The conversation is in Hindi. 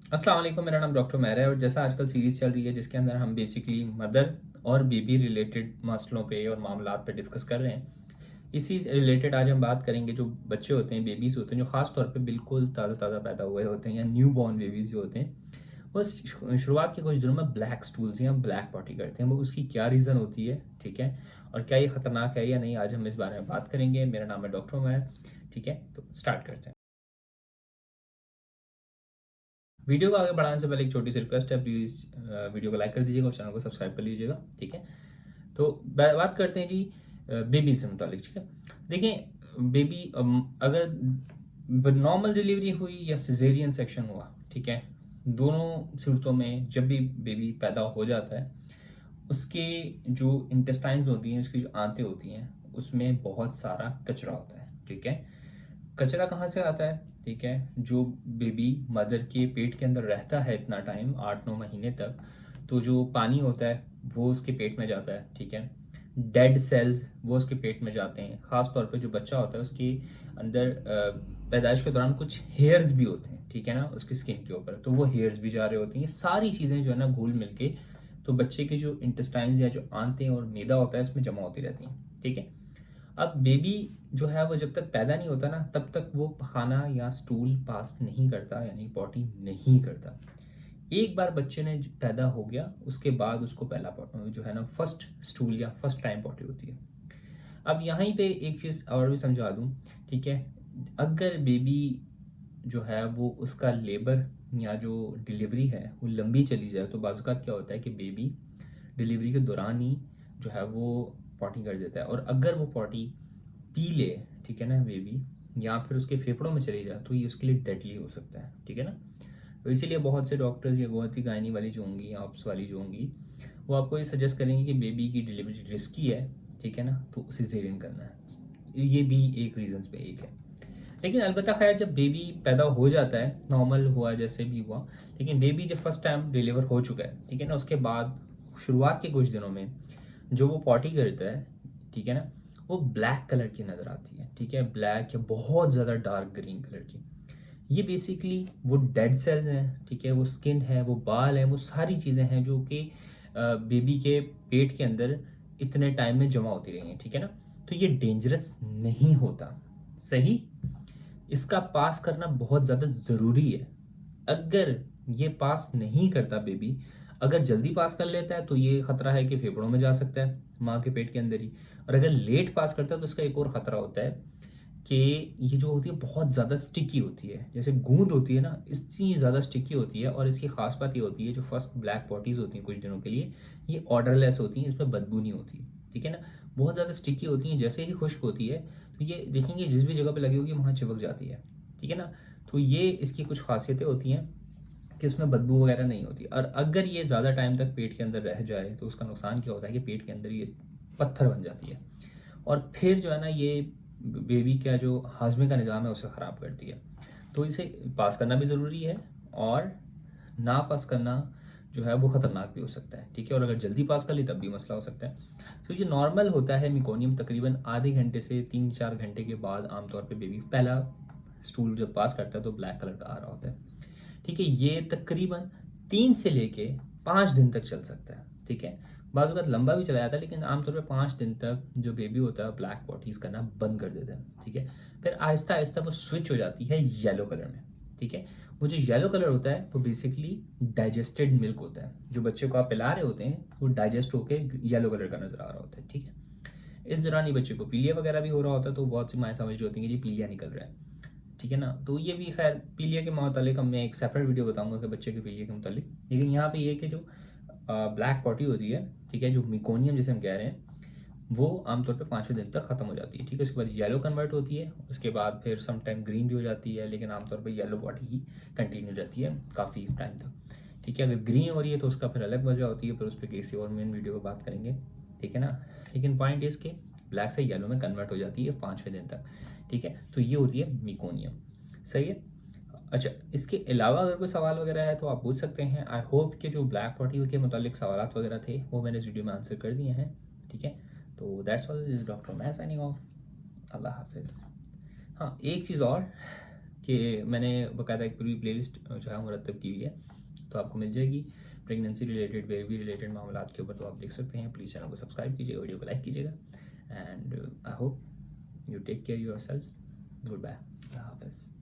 अस्सलाम वालेकुम, मेरा नाम डॉक्टर मैर है और जैसा आजकल सीरीज़ चल रही है जिसके अंदर हम बेसिकली मदर और बेबी रिलेटेड मसलों पे और मामलात पे डिस्कस कर रहे हैं। इसी रिलेटेड आज हम बात करेंगे। जो बच्चे होते हैं, बेबीज़ होते हैं, जो ख़ास तौर पे बिल्कुल ताज़ा ताज़ा पैदा हुए होते हैं या न्यू बॉर्न बेबीज़ जो होते हैं, वो शुरुआत के कुछ दिनों में ब्लैक स्टूल्स या ब्लैक पॉटी करते हैं। वो उसकी क्या रीज़न होती है, ठीक है, और क्या ये ख़तरनाक है या नहीं, आज हम इस बारे में बात करेंगे। मेरा नाम है डॉक्टर मैर। ठीक है, तो स्टार्ट करते हैं। वीडियो को आगे बढ़ाने से पहले एक छोटी सी रिक्वेस्ट है, प्लीज़ वीडियो को लाइक कर दीजिएगा और चैनल को सब्सक्राइब कर लीजिएगा। ठीक है, तो बात करते हैं जी बेबी से मुतालिक। ठीक है, देखें, बेबी अगर नॉर्मल डिलीवरी हुई या सिजेरियन सेक्शन हुआ, ठीक है, दोनों सूरतों में जब भी बेबी पैदा हो जाता है, उसके जो इंटेस्टाइन्स होती हैं, उसकी जो आंतें होती हैं, उसमें बहुत सारा कचरा होता है। ठीक है, कचरा कहाँ से आता है? ठीक है, जो बेबी मदर के पेट के अंदर रहता है इतना टाइम, 8-9 महीने तक, तो जो पानी होता है वो उसके पेट में जाता है। ठीक है, डेड सेल्स वो उसके पेट में जाते हैं। ख़ास तौर पे जो बच्चा होता है उसके अंदर पैदाइश के दौरान कुछ हेयर्स भी होते हैं, ठीक है ना, उसकी स्किन के ऊपर, तो वो हेयर्स भी जा रहे होते हैं। ये सारी चीज़ें जो है ना घुल मिल के तो बच्चे के जो इंटेस्टाइन्स या जो आंतें और मैदा होता है इसमें जमा होती रहती हैं। ठीक है, अब बेबी जो है वो जब तक पैदा नहीं होता ना, तब तक वो पखाना या स्टूल पास नहीं करता, यानी पॉटी नहीं करता। एक बार बच्चे ने पैदा हो गया, उसके बाद उसको पहला जो है ना फर्स्ट स्टूल या फर्स्ट टाइम पॉटी होती है। अब यहाँ पे एक चीज़ और भी समझा दूँ। ठीक है, अगर बेबी जो है वो उसका लेबर या जो डिलीवरी है वो लंबी चली जाए, तो बाज़-औक़ात क्या होता है कि बेबी डिलीवरी के दौरान ही जो है वो पॉटी कर देता है, और अगर वो पॉटी पी ले, ठीक है ना, बेबी, या फिर उसके फेफड़ों में चली जाए, तो ये उसके लिए डेडली हो सकता है। ठीक है ना, तो इसीलिए बहुत से डॉक्टर्स या बहुत ही गायनी वाली जो होंगी या ऑप्स वाली जो होंगी, वो आपको ये सजेस्ट करेंगे कि बेबी की डिलीवरी रिस्की है, ठीक है ना, तो सिजेरियन करना है। ये भी एक रीजंस पे एक है। लेकिन अलबत्ता खैर, जब बेबी पैदा हो जाता है, नॉर्मल हुआ जैसे भी हुआ, लेकिन बेबी जब फर्स्ट टाइम डिलीवर हो चुका है, ठीक है ना, उसके बाद शुरुआत के कुछ दिनों में जो वो पॉटी करता है, ठीक है ना, वो ब्लैक कलर की नज़र आती है। ठीक है, ब्लैक या बहुत ज़्यादा डार्क ग्रीन कलर की। ये बेसिकली वो डेड सेल्स हैं, ठीक है, वो स्किन है, वो बाल है, वो सारी चीज़ें हैं जो कि बेबी के पेट के अंदर इतने टाइम में जमा होती रही हैं। ठीक है ना, तो ये डेंजरस नहीं होता। सही, इसका पास करना बहुत ज़्यादा ज़रूरी है। अगर ये पास नहीं करता बेबी, अगर जल्दी पास कर लेता है तो ये ख़तरा है कि फेफड़ों में जा सकता है, माँ के पेट के अंदर ही। और अगर लेट पास करता है तो इसका एक और ख़तरा होता है कि ये जो होती है बहुत ज़्यादा स्टिकी होती है। जैसे गूंद होती है ना, इतनी ज़्यादा स्टिकी होती है। और इसकी ख़ास बात ये होती है, जो फर्स्ट ब्लैक पॉटीज़ होती हैं कुछ दिनों के लिए, ये ऑर्डरलेस होती हैं, इसमें बदबू नहीं होती। ठीक है ना, बहुत ज़्यादा स्टिकी होती हैं। जैसे ही खुश्क होती है तो ये देखेंगे जिस भी जगह पे लगी होगी वहाँ चिपक जाती है। ठीक है ना, तो ये इसकी कुछ खासियतें होती हैं कि इसमें बदबू वगैरह नहीं होती। और अगर ये ज़्यादा टाइम तक पेट के अंदर रह जाए तो उसका नुकसान क्या होता है कि पेट के अंदर ये पत्थर बन जाती है, और फिर जो है ना ये बेबी का जो हाजमे का निज़ाम है उसे ख़राब करती है। तो इसे पास करना भी ज़रूरी है, और ना पास करना जो है वो ख़तरनाक भी हो सकता है। ठीक है, और अगर जल्दी पास कर ली तब भी मसला हो सकता है। तो ये नॉर्मल होता है मिकोनियम तकरीबन आधे घंटे से 3-4 घंटे के बाद आमतौर पे बेबी पहला स्टूल जब पास करता है तो ब्लैक कलर का आ रहा होता है। ठीक है, ये तकरीबन 3 से लेके 5 दिन तक चल सकता है। ठीक है, बाज़ वक़्त लंबा भी चला जाता है, लेकिन आमतौर पे 5 दिन तक जो बेबी होता है ब्लैक पॉटीज़ करना बंद कर देता है। ठीक है, फिर आहिस्ता आहिस्ता वो स्विच हो जाती है येलो कलर में। ठीक है, वो जो येलो कलर होता है वो बेसिकली डाइजेस्टेड मिल्क होता है। जो बच्चे को आप पिला रहे होते हैं वो डाइजेस्ट होके येलो कलर का नज़र आ रहा होता है। ठीक है, इस दौरान ये बच्चे को पीलिया वगैरह भी हो रहा होता है, तो बहुत सी माएँ समझ रही होती हैं कि जी पीलिया निकल रहा है। ठीक है ना, तो ये भी खैर पीलिया के मुतालिक मैं एक सेपरेट वीडियो बताऊंगा कि बच्चे के पीलिया के मुतालिक। लेकिन यहाँ पे ये कि जो ब्लैक पॉटी होती है, ठीक है, जो मिकोनियम जिसे हम कह रहे हैं, वो आमतौर पे 5वें दिन तक ख़त्म हो जाती है। ठीक है, उसके बाद येलो कन्वर्ट होती है, उसके बाद फिर सम टाइम ग्रीन भी हो जाती है, लेकिन आमतौर पे येलो बॉडी ही कंटिन्यू रहती है काफ़ी टाइम तक। ठीक है, अगर ग्रीन हो रही है तो उसका फिर अलग वजह होती है, फिर उस पर किसी और मेन वीडियो पर बात करेंगे। ठीक है ना, लेकिन पॉइंट इस के ब्लैक से येलो में कन्वर्ट हो जाती है 5वें दिन तक। ठीक है, तो ये होती है मिकोनियम। सही है। अच्छा, इसके अलावा अगर कोई सवाल वगैरह है तो आप पूछ सकते हैं। आई होप कि जो ब्लैक पॉटी के मतलब सवाल वगैरह थे वो मैंने इस वीडियो में आंसर कर दिए हैं। ठीक है, तो दैट्स ऑल। डॉक्टर मैं साइनिंग ऑफ। अल्लाह हाफिज़। हाँ, एक चीज़ और कि मैंने बाकायदा एक पूरी प्लेलिस्ट जो है मुरतब की हुई है, तो आपको मिल जाएगी प्रेगनेंसी रिलेटेड, बेबी रिलेटेड मामला के ऊपर, तो आप देख सकते हैं। प्लीज़ चैनल को सब्सक्राइब कीजिएगा, वीडियो को लाइक कीजिएगा, and I hope you take care yourself. Good bye, हाफिज़।